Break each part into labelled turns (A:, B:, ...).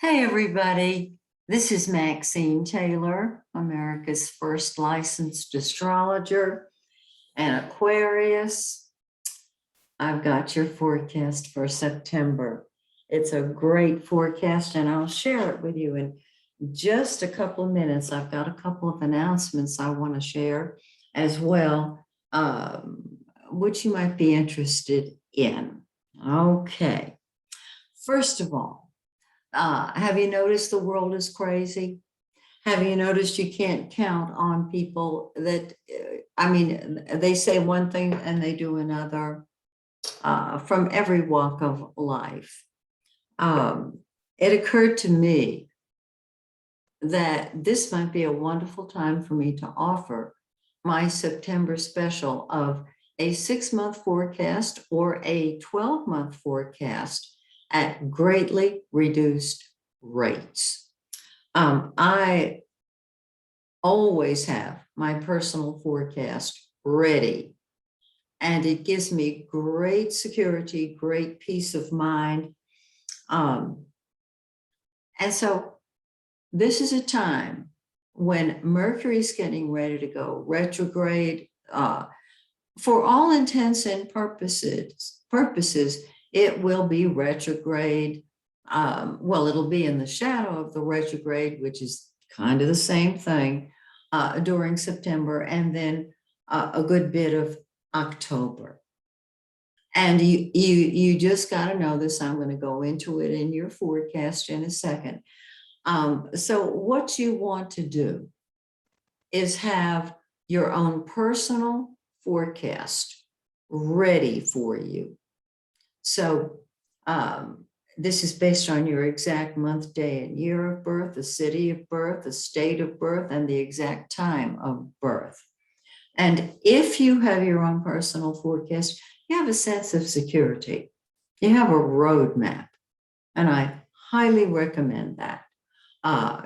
A: Hey, everybody. This is Maxine Taylor, America's first licensed astrologer and Aquarius. I've got your forecast for September. It's a great forecast, and I'll share it with you in just a couple of minutes. I've got a couple of announcements I want to share as well, which you might be interested in. Okay. First of all, have you noticed the world is crazy? Have you noticed you can't count on people that, they say one thing and they do another from every walk of life. It occurred to me that this might be a wonderful time for me to offer my September special of a 6-month forecast or a 12-month forecast at greatly reduced rates. I always have my personal forecast ready, and it gives me great security, great peace of mind. And so this is a time when Mercury's getting ready to go retrograde. For all intents and purposes, it will be retrograde. It'll be in the shadow of the retrograde, which is kind of the same thing during September, and then a good bit of October. And you just got to know this. I'm going to go into it in your forecast in a second. So what you want to do is have your own personal forecast ready for you. So this is based on your exact month, day, and year of birth, the city of birth, the state of birth, and the exact time of birth. And if you have your own personal forecast, you have a sense of security. You have a roadmap, and I highly recommend that.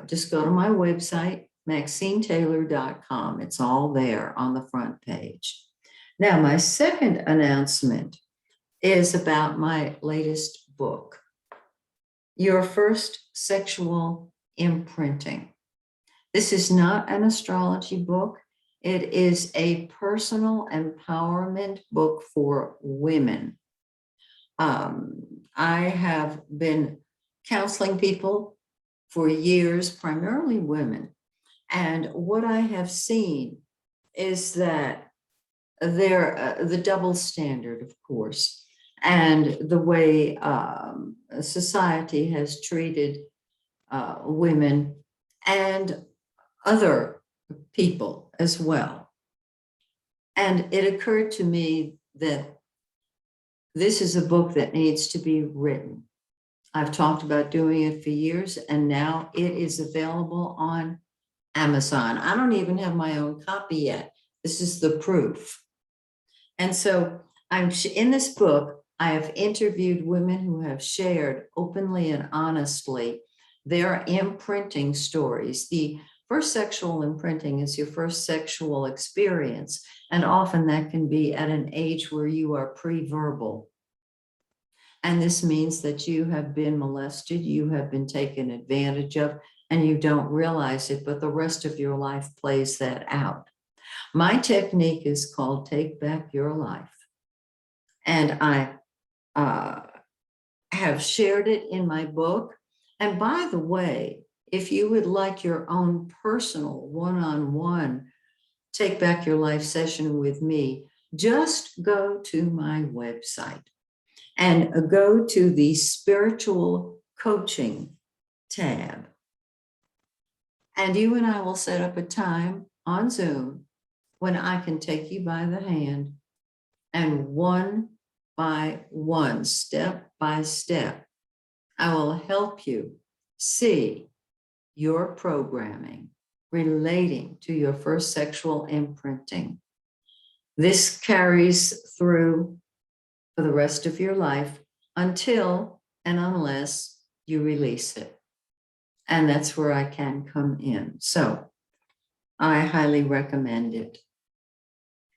A: Just go to my website, MaxineTaylor.com. It's all there on the front page. Now, my second announcement is about my latest book, Your First Sexual Imprinting. This is not an astrology book. It is a personal empowerment book for women. I have been counseling people for years, primarily women. And what I have seen is that the double standard, of course, and the way society has treated women and other people as well. And it occurred to me that this is a book that needs to be written. I've talked about doing it for years, and now it is available on Amazon. I don't even have my own copy yet. This is the proof. And so in this book, I have interviewed women who have shared openly and honestly their imprinting stories. The first sexual imprinting is your first sexual experience, and often that can be at an age where you are pre-verbal. And this means that you have been molested, you have been taken advantage of, and you don't realize it, but the rest of your life plays that out. My technique is called Take Back Your Life. And I have shared it in my book. And by the way, if you would like your own personal one-on-one Take Back Your Life session with me, just go to my website and go to the spiritual coaching tab. And you and I will set up a time on Zoom when I can take you by the hand and one by one, step by step, I will help you see your programming relating to your first sexual imprinting. This carries through for the rest of your life until and unless you release it. And that's where I can come in. So I highly recommend it.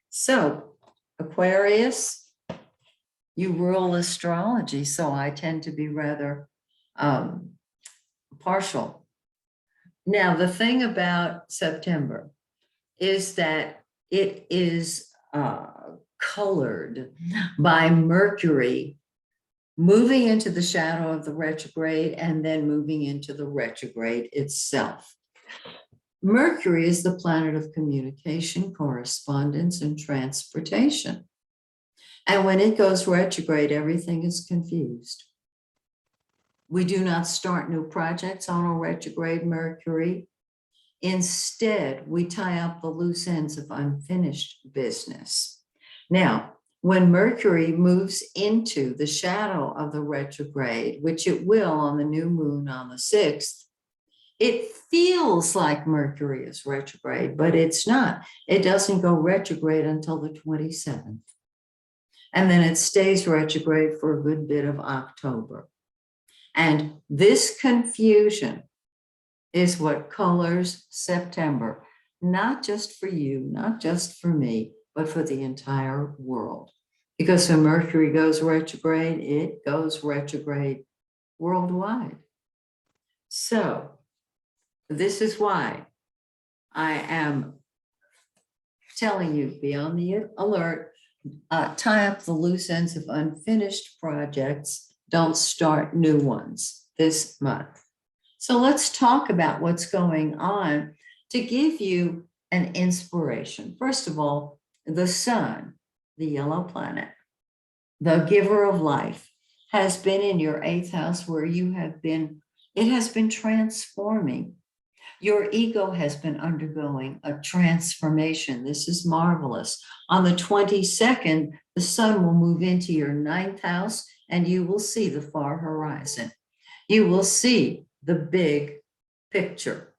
A: So Aquarius, you rule astrology, so I tend to be rather partial. Now, the thing about September is that it is colored by Mercury moving into the shadow of the retrograde and then moving into the retrograde itself. Mercury is the planet of communication, correspondence, and transportation. And when it goes retrograde, everything is confused. We do not start new projects on a retrograde Mercury. Instead, we tie up the loose ends of unfinished business. Now, when Mercury moves into the shadow of the retrograde, which it will on the new moon on the 6th, it feels like Mercury is retrograde, but it's not. It doesn't go retrograde until the 27th. And then it stays retrograde for a good bit of October. And this confusion is what colors September, not just for you, not just for me, but for the entire world. Because when Mercury goes retrograde, it goes retrograde worldwide. So this is why I am telling you, be on the alert, tie up the loose ends of unfinished projects, don't start new ones this month. So let's talk about what's going on to give you an inspiration. First of all, the sun, the yellow planet, the giver of life, has been in your 8th house where you have been, it has been transforming. Your ego has been undergoing a transformation. This is marvelous. On the 22nd, the sun will move into your 9th house and you will see the far horizon. You will see the big picture.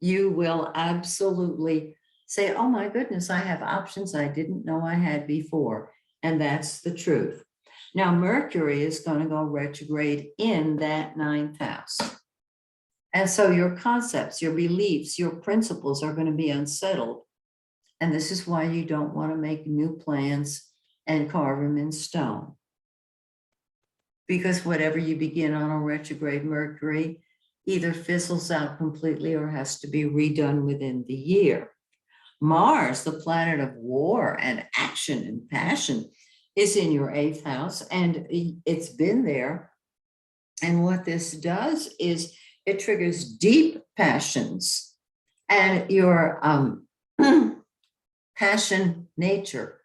A: You will absolutely say, oh my goodness, I have options I didn't know I had before. And that's the truth. Now, Mercury is going to go retrograde in that 9th house. And so your concepts, your beliefs, your principles are going to be unsettled. And this is why you don't want to make new plans and carve them in stone. Because whatever you begin on a retrograde Mercury either fizzles out completely or has to be redone within the year. Mars, the planet of war and action and passion, is in your 8th house, and it's been there. And what this does is it triggers deep passions, and your passion nature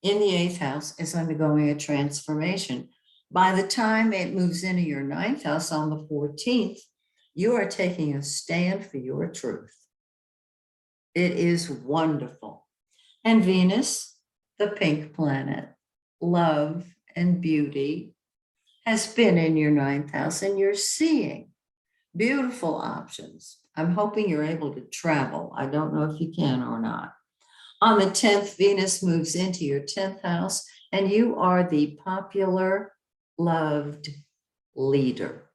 A: in the 8th house is undergoing a transformation. By the time it moves into your 9th house on the 14th, you are taking a stand for your truth. It is wonderful. And Venus, the pink planet, love and beauty, has been in your 9th house, and you're seeing beautiful options. I'm hoping you're able to travel. I don't know if you can or not. On the 10th, Venus moves into your 10th house, and you are the popular, loved leader,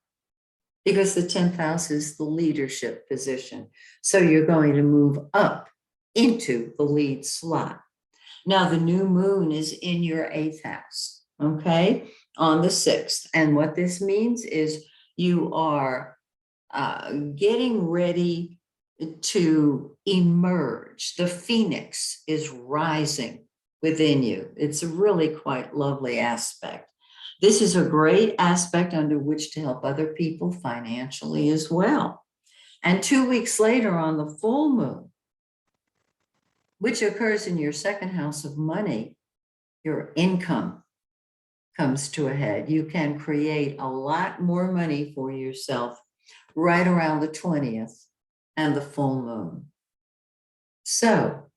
A: because the 10th house is the leadership position. So you're going to move up into the lead slot. Now, the new moon is in your 8th house, okay, on the 6th. And what this means is you are getting ready to emerge. The phoenix is rising within you. It's a really quite lovely aspect. This is a great aspect under which to help other people financially as well. And 2 weeks later, on the full moon, which occurs in your 2nd house of money, your income comes to a head. You can create a lot more money for yourself right around the 20th and the full moon. So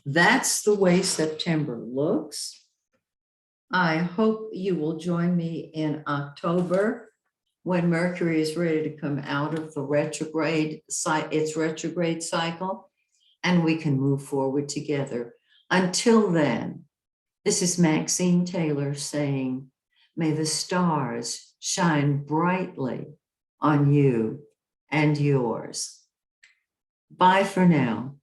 A: that's the way September looks. I hope you will join me in October when Mercury is ready to come out of the retrograde, its retrograde cycle, and we can move forward together. Until then, this is Maxine Taylor saying, may the stars shine brightly on you and yours. Bye for now.